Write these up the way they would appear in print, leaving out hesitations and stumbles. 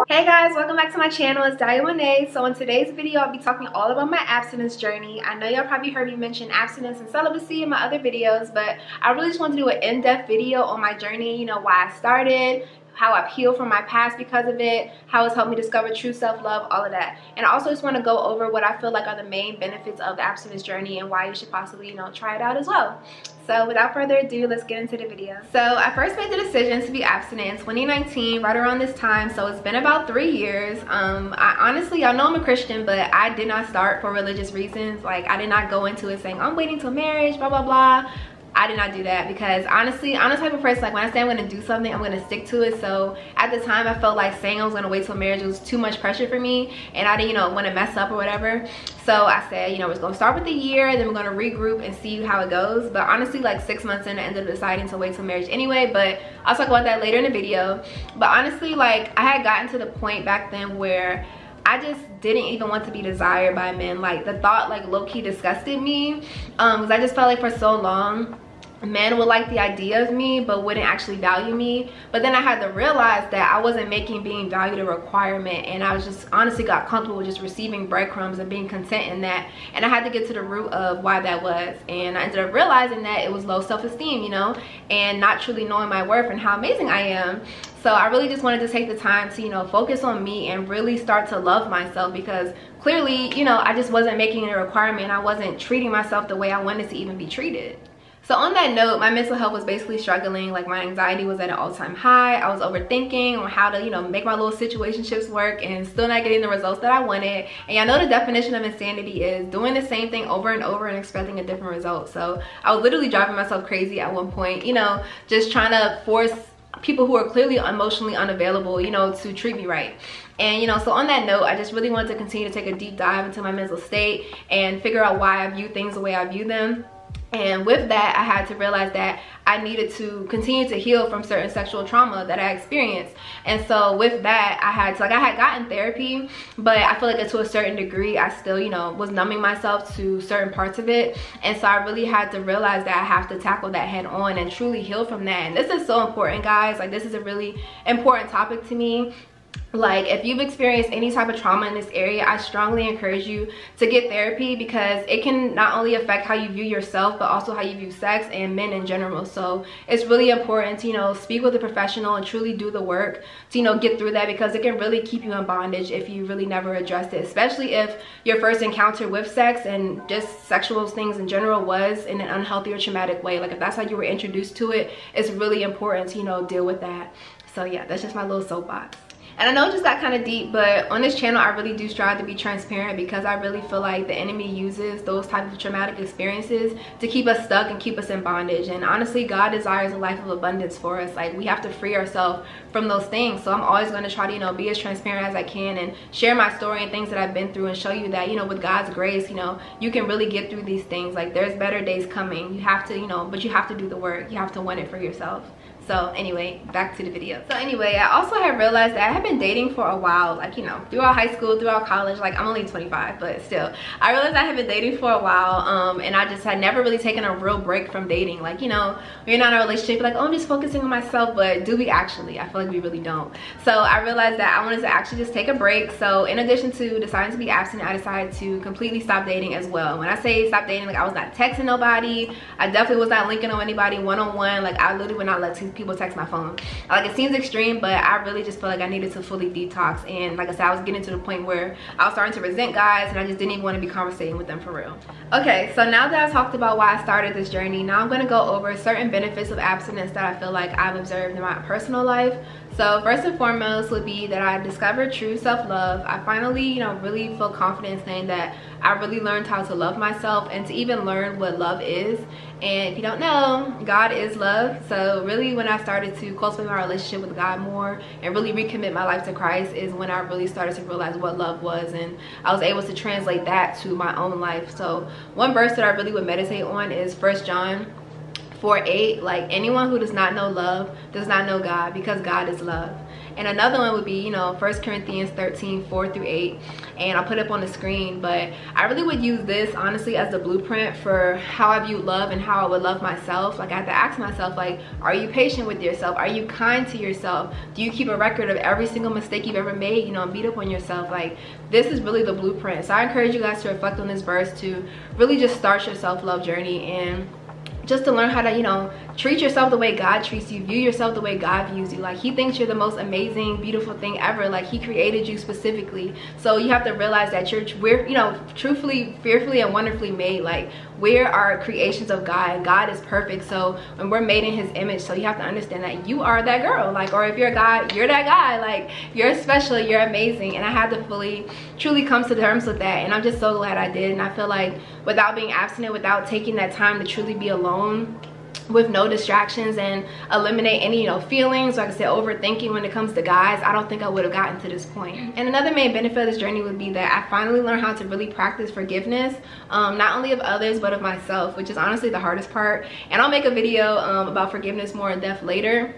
Hey guys, welcome back to my channel. It's Diane. So in today's video, I'll be talking all about my abstinence journey. I know y'all probably heard me mention abstinence and celibacy in my other videos, but I really just want to do an in-depth video on my journey, why I started, how I've healed from my past because of it, how it's helped me discover true self-love, all of that. And I also just want to go over what I feel like are the main benefits of the abstinence journey and why you should possibly, try it out as well. So without further ado, let's get into the video. So I first made the decision to be abstinent in 2019, right around this time. So it's been about 3 years. I honestly, y'all know I'm a Christian, but I did not start for religious reasons. Like, I did not go into it saying, I'm waiting till marriage, blah, blah, blah. I did not do that because honestly, I'm the type of person, like, when I say I'm going to do something, I'm going to stick to it. So at the time, I felt like saying I was going to wait till marriage was too much pressure for me, and I didn't, want to mess up or whatever. So I said, we're going to start with the year, then we're going to regroup and see how it goes. But honestly, like 6 months in, I ended up deciding to wait till marriage anyway, but I'll talk about that later in the video. But honestly, like, I had gotten to the point back then where I just didn't even want to be desired by men. Like, the thought, like, low-key disgusted me, because I just felt like for so long men would like the idea of me but wouldn't actually value me. But then I had to realize that I wasn't making being valued a requirement, and I was just honestly got comfortable with just receiving breadcrumbs and being content in that. And I had to get to the root of why that was, and I ended up realizing that it was low self-esteem, and not truly knowing my worth and how amazing I am. So I really just wanted to take the time to focus on me and really start to love myself, because clearly I just wasn't making it a requirement. I wasn't treating myself the way I wanted to even be treated. So on that note, my mental health was basically struggling. Like, my anxiety was at an all-time high. I was overthinking on how to, make my little situationships work and still not getting the results that I wanted. And y'all know the definition of insanity is doing the same thing over and over and expecting a different result. So I was literally driving myself crazy at one point, just trying to force people who are clearly emotionally unavailable, to treat me right. And so on that note, I just really wanted to continue to take a deep dive into my mental state and figure out why I view things the way I view them. And with that, I had to realize that I needed to continue to heal from certain sexual trauma that I experienced. And so with that, I had gotten therapy, but I feel like to a certain degree, I still, was numbing myself to certain parts of it. And so I really had to realize that I have to tackle that head on and truly heal from that. And this is so important, guys. Like, this is a really important topic to me. Like, if you've experienced any type of trauma in this area, I strongly encourage you to get therapy, because it can not only affect how you view yourself, but also how you view sex and men in general. So it's really important to, speak with a professional and truly do the work to, get through that, because it can really keep you in bondage if you really never address it, especially if your first encounter with sex and just sexual things in general was in an unhealthy or traumatic way. Like, if that's how you were introduced to it, it's really important to, deal with that. So yeah, that's just my little soapbox. And I know it just got kind of deep, but on this channel, I really do strive to be transparent, because I really feel like the enemy uses those type of traumatic experiences to keep us stuck and keep us in bondage. And honestly, God desires a life of abundance for us. Like, we have to free ourselves from those things. So I'm always going to try to, be as transparent as I can and share my story and things that I've been through, and show you that, with God's grace, you can really get through these things. Like, there's better days coming. You have to, but you have to do the work. You have to want it for yourself. So anyway, back to the video. So anyway, I also have realized that I have been dating for a while, like, throughout high school, throughout college. Like, I'm only 25, but still, I realized I have been dating for a while, and I just had never really taken a real break from dating. Like, when you're not in a relationship, like, oh, I'm just focusing on myself, but do we actually? I feel like we really don't. So I realized that I wanted to actually just take a break. So in addition to deciding to be abstinent, I decided to completely stop dating as well. When I say stop dating, like, I was not texting nobody. I definitely was not linking on anybody one-on-one. Like, I literally would not let people text my phone. Like, it seems extreme, but I really just feel like I needed to fully detox. And like I said, I was getting to the point where I was starting to resent guys, and I just didn't even want to be conversating with them for real. Okay, so now that I've talked about why I started this journey, now I'm going to go over certain benefits of abstinence that I feel like I've observed in my personal life. So first and foremost would be that I discovered true self-love. I finally, really feel confident saying that I really learned how to love myself and to even learn what love is. And if you don't know, God is love. So really, when I started to cultivate my relationship with God more and really recommit my life to Christ, is when I really started to realize what love was, and I was able to translate that to my own life. So one verse that I really would meditate on is 1 John 4:8, like anyone who does not know love does not know God, because God is love. And another one would be, you know, 1 Corinthians 13:4-8, and I'll put it up on the screen. But I really would use this honestly as the blueprint for how I view love and how I would love myself. Like I have to ask myself, like, are you patient with yourself? Are you kind to yourself? Do you keep a record of every single mistake you've ever made, you know, and beat up on yourself? Like, this is really the blueprint. So I encourage you guys to reflect on this verse, to really just start your self-love journey, and just to learn how to, you know, treat yourself the way God treats you, view yourself the way God views you. Like, he thinks you're the most amazing, beautiful thing ever. Like, he created you specifically. So you have to realize that we're, you know, truthfully, fearfully and wonderfully made. Like, we are creations of God, and God is perfect. So when we're made in his image, so you have to understand that you are that girl. Like, or if you're a guy, you're that guy. Like, you're special, you're amazing. And I had to truly come to terms with that. And I'm just so glad I did. And I feel like without being abstinent, without taking that time to truly be alone, with no distractions, and eliminate any, you know, feelings, like I said, overthinking when it comes to guys, I don't think I would have gotten to this point. And another main benefit of this journey would be that I finally learned how to really practice forgiveness, not only of others but of myself, which is honestly the hardest part. And I'll make a video about forgiveness more in depth later.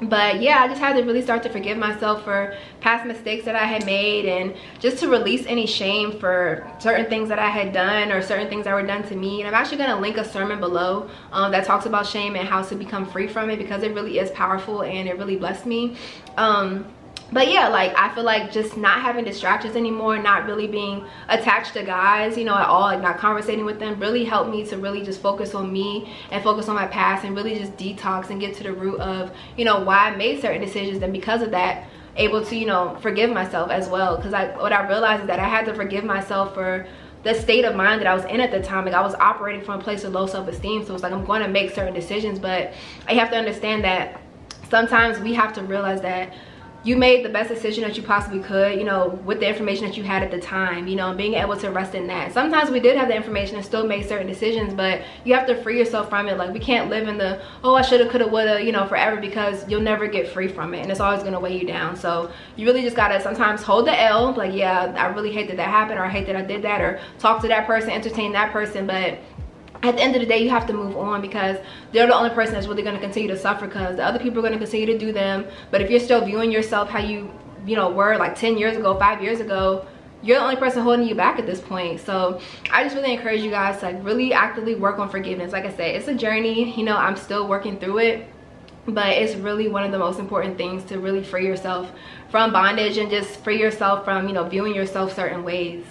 But yeah, I just had to really start to forgive myself for past mistakes that I had made, and just to release any shame for certain things that I had done, or certain things that were done to me. And I'm actually going to link a sermon below that talks about shame and how to become free from it, because it really is powerful and it really blessed me. But yeah, like, I feel like just not having distractions anymore, not really being attached to guys, you know, at all, like not conversating with them, really helped me to really just focus on me and focus on my past, and really just detox and get to the root of, you know, why I made certain decisions. And because of that, able to, you know, forgive myself as well. Because what I realized is that I had to forgive myself for the state of mind that I was in at the time. Like, I was operating from a place of low self-esteem. So it's like, I'm going to make certain decisions, but I have to understand that sometimes we have to realize that you made the best decision that you possibly could, you know, with the information that you had at the time, you know, and being able to rest in that. Sometimes we did have the information and still made certain decisions, but you have to free yourself from it. Like, we can't live in the, oh, I shoulda, coulda, woulda, you know, forever, because you'll never get free from it, and it's always gonna weigh you down. So you really just gotta sometimes hold the L, like, yeah, I really hate that happened, or I hate that I did that, or talk to that person, entertain that person, but at the end of the day, you have to move on, because they're the only person that's really going to continue to suffer, because the other people are going to continue to do them. But if you're still viewing yourself how you know, were like 10 years ago, 5 years ago, you're the only person holding you back at this point. So I just really encourage you guys to, like, really actively work on forgiveness. Like I said, it's a journey, you know, I'm still working through it, but it's really one of the most important things to really free yourself from bondage, and just free yourself from, you know, viewing yourself certain ways.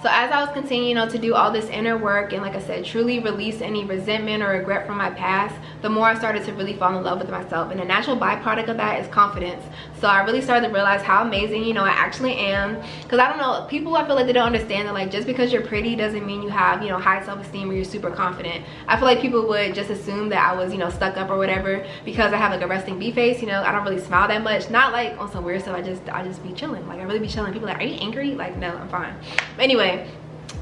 So as I was continuing, you know, to do all this inner work, and like I said, truly release any resentment or regret from my past, the more I started to really fall in love with myself. And the natural byproduct of that is confidence. So I really started to realize how amazing, you know, I actually am. Because I don't know, people, I feel like they don't understand that, like, just because you're pretty doesn't mean you have, you know, high self-esteem or you're super confident. I feel like people would just assume that I was, you know, stuck up or whatever because I have like a resting bee face. You know, I don't really smile that much. Not like on some weird stuff. I just be chilling. Like, I really be chilling. People are like, are you angry? Like, no, I'm fine. But anyway,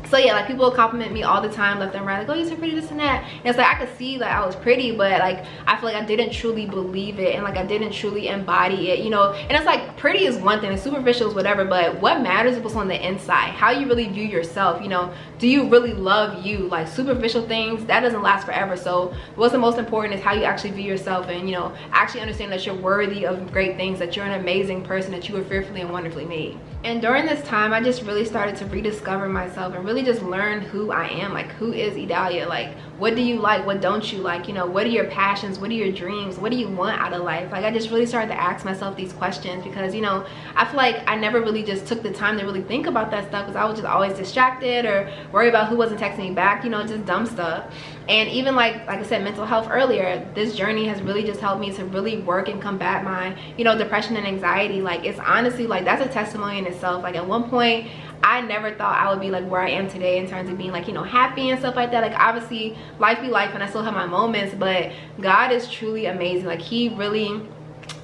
so yeah, like, people compliment me all the time, left and right, like, oh, you're so pretty, this and that. And it's like, I could see that I was pretty, but like, I feel like I didn't truly believe it, and like, I didn't truly embody it, you know. And it's like, pretty is one thing, and superficial is whatever, but what matters is what's on the inside, how you really view yourself. You know, do you really love you? Like, superficial things, that doesn't last forever. So what's the most important is how you actually view yourself, and, you know, actually understand that you're worthy of great things, that you're an amazing person, that you were fearfully and wonderfully made. And during this time, I just really started to rediscover myself and really just learn who I am. Like, who is Idalia? Like, what do you like? What don't you like? You know, what are your passions? What are your dreams? What do you want out of life? Like, I just really started to ask myself these questions, because, you know, I feel like I never really just took the time to really think about that stuff, because I was just always distracted or worried about who wasn't texting me back, you know, just dumb stuff. And even like I said, mental health earlier, this journey has really just helped me to really work and combat my, you know, depression and anxiety. Like, it's honestly, like, that's a testimony in itself. Like, at one point, I never thought I would be like where I am today in terms of being, like, you know, happy and stuff like that. Like, obviously life be life, and I still have my moments, but God is truly amazing. Like, he really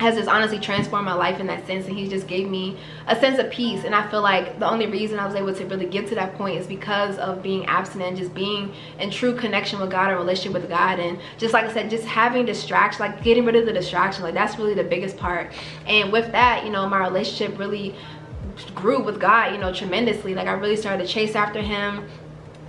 has just honestly transformed my life in that sense, and he just gave me a sense of peace. And I feel like the only reason I was able to really get to that point is because of being abstinent, just being in true connection with God, a relationship with God. And just like I said, just having distractions, like getting rid of the distraction, like, that's really the biggest part. And with that, you know, my relationship really grew with God, you know, tremendously. Like, I really started to chase after him,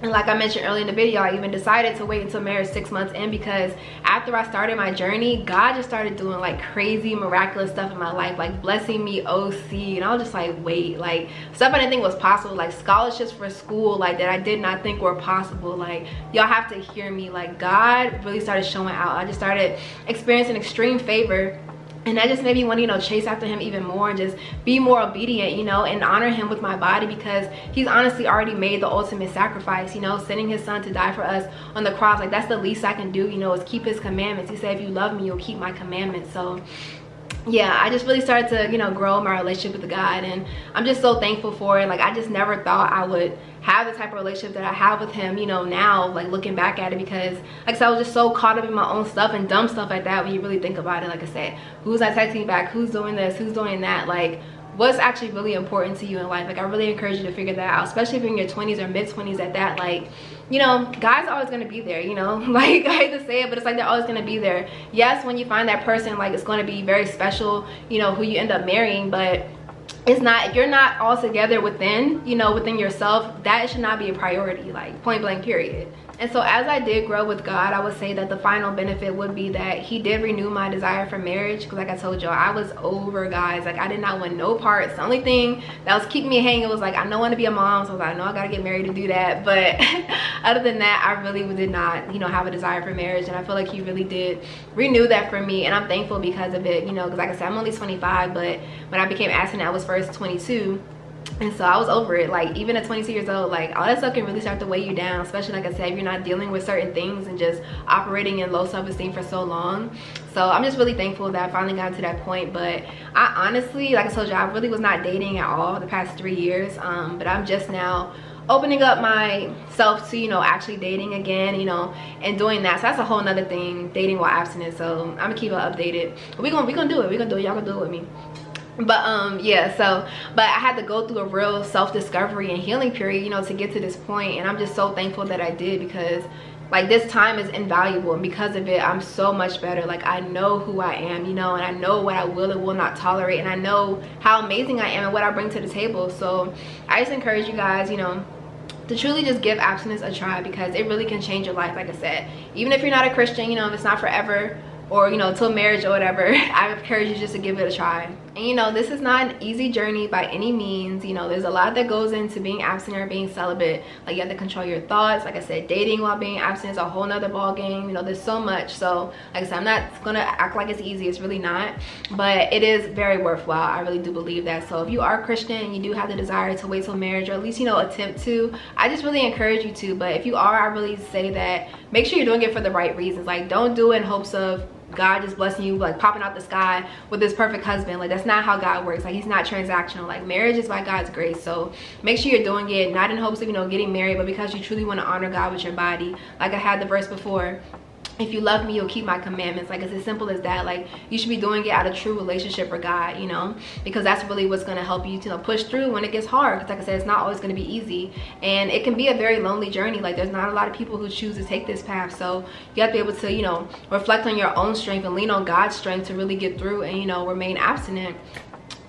And like I mentioned earlier in the video, I even decided to wait until marriage 6 months in, because after I started my journey, God just started doing like crazy miraculous stuff in my life, like blessing me OC, and I was just like, wait, like stuff I didn't think was possible, like scholarships for school, like that I did not think were possible. Like, y'all have to hear me, like God really started showing out. I just started experiencing extreme favor. And that just made me want to, you know, chase after him even more and just be more obedient, you know, and honor him with my body, because he's honestly already made the ultimate sacrifice, you know, sending his son to die for us on the cross. Like, that's the least I can do, you know, is keep his commandments. He said, if you love me, you'll keep my commandments. So yeah, I just really started to, you know, grow my relationship with God, and I'm just so thankful for it. Like, I just never thought I would have the type of relationship that I have with him, you know, now, like looking back at it, because like I said, I was just so caught up in my own stuff and dumb stuff like that. When you really think about it, like I said, who's not texting back, who's doing this, who's doing that, like what's actually really important to you in life. Like, I really encourage you to figure that out, especially if you're in your 20s or mid-20s at that. Like, you know, guys are always going to be there, you know, like I hate to say it, but it's like they're always going to be there. Yes, when you find that person, like it's going to be very special, you know, who you end up marrying, but it's not, if you're not all together within, you know, within yourself, that should not be a priority, like point blank period. And so as I did grow with God, I would say that the final benefit would be that he did renew my desire for marriage, because like I told y'all, I was over, guys. Like, I did not want no parts. The only thing that was keeping me hanging was like, I don't want to be a mom, so I was like, I know I gotta get married to do that. But other than that, I really did not, you know, have a desire for marriage, and I feel like he really did renew that for me, and I'm thankful because of it, you know, because like I said, I'm only 25, but when I became abstinent, I was first 22. And so I was over it. Like, even at 22 years old, like all that stuff can really start to weigh you down, especially like I said, if you're not dealing with certain things and just operating in low self-esteem for so long. So I'm just really thankful that I finally got to that point. But I honestly, like I told you, I really was not dating at all the past 3 years, but I'm just now opening up myself to, you know, actually dating again, you know, and doing that. So that's a whole nother thing, dating while abstinent. So I'm gonna keep it updated. We're gonna do it. Y'all gonna do it with me. But yeah, so but I had to go through a real self-discovery and healing period, you know, to get to this point. And I'm just so thankful that I did, because like this time is invaluable, and because of it, I'm so much better. Like, I know who I am, you know, and I know what I will and will not tolerate, and I know how amazing I am and what I bring to the table. So I just encourage you guys, you know, to truly just give abstinence a try, because it really can change your life. Like I said, even if you're not a Christian, you know, if it's not forever, or you know, till marriage or whatever, I encourage you just to give it a try. And you know, this is not an easy journey by any means. You know, there's a lot that goes into being abstinent or being celibate. Like, you have to control your thoughts. Like I said, dating while being abstinent is a whole nother ball game. You know, there's so much. So like I said, I'm not gonna act like it's easy. It's really not, but it is very worthwhile. I really do believe that. So if you are Christian and you do have the desire to wait till marriage, or at least, you know, attempt to, I just really encourage you to. But if you are, I really say that make sure you're doing it for the right reasons. Like, don't do it in hopes of God just blessing you, like popping out the sky with this perfect husband. Like, that's not how God works. Like, he's not transactional. Like, marriage is by God's grace. So make sure you're doing it not in hopes of, you know, getting married, but because you truly want to honor God with your body. Like I had the verse before, if you love me, you'll keep my commandments. Like, it's as simple as that. Like, you should be doing it out of true relationship for God, you know, because that's really what's going to help you to, you know, push through when it gets hard. Because like I said, it's not always going to be easy, and it can be a very lonely journey. Like, there's not a lot of people who choose to take this path. So you have to be able to, you know, reflect on your own strength and lean on God's strength to really get through and, you know, remain abstinent.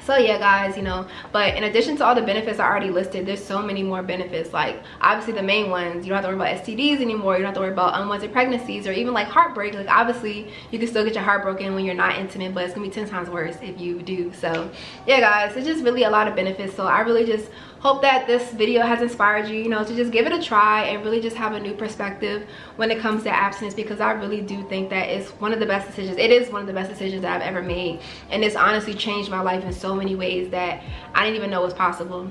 So yeah, guys, you know, but in addition to all the benefits I already listed, there's so many more benefits. Like, obviously the main ones, you don't have to worry about STDs anymore. You don't have to worry about unwanted pregnancies or even like heartbreak. Like, obviously you can still get your heart broken when you're not intimate, but it's gonna be 10 times worse if you do. So yeah, guys, it's just really a lot of benefits. So I really just hope that this video has inspired you, you know, to just give it a try and really just have a new perspective when it comes to abstinence, because I really do think that it's one of the best decisions. It is one of the best decisions that I've ever made, and it's honestly changed my life in so many ways that I didn't even know was possible.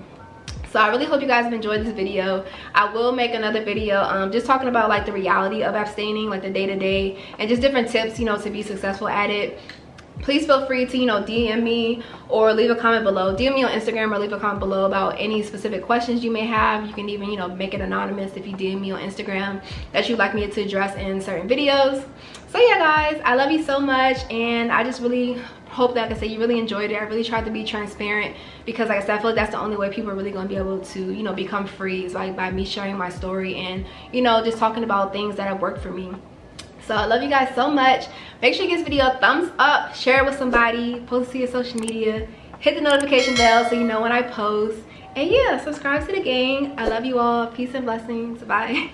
So I really hope you guys have enjoyed this video. I will make another video just talking about like the reality of abstaining, like the day-to-day, and just different tips, you know, to be successful at it. Please feel free to, you know, DM me or leave a comment below. DM me on Instagram or leave a comment below about any specific questions you may have. You can even, you know, make it anonymous if you DM me on Instagram that you'd like me to address in certain videos. So yeah, guys, I love you so much, and I just really hope that, like I said, you really enjoyed it. I really tried to be transparent, because like I said, I feel like that's the only way people are really going to be able to, you know, become free, is like by me sharing my story and, you know, just talking about things that have worked for me. So I love you guys so much. Make sure you give this video a thumbs up, share it with somebody, post it to your social media, hit the notification bell so you know when I post. And yeah, subscribe to the gang. I love you all. Peace and blessings. Bye.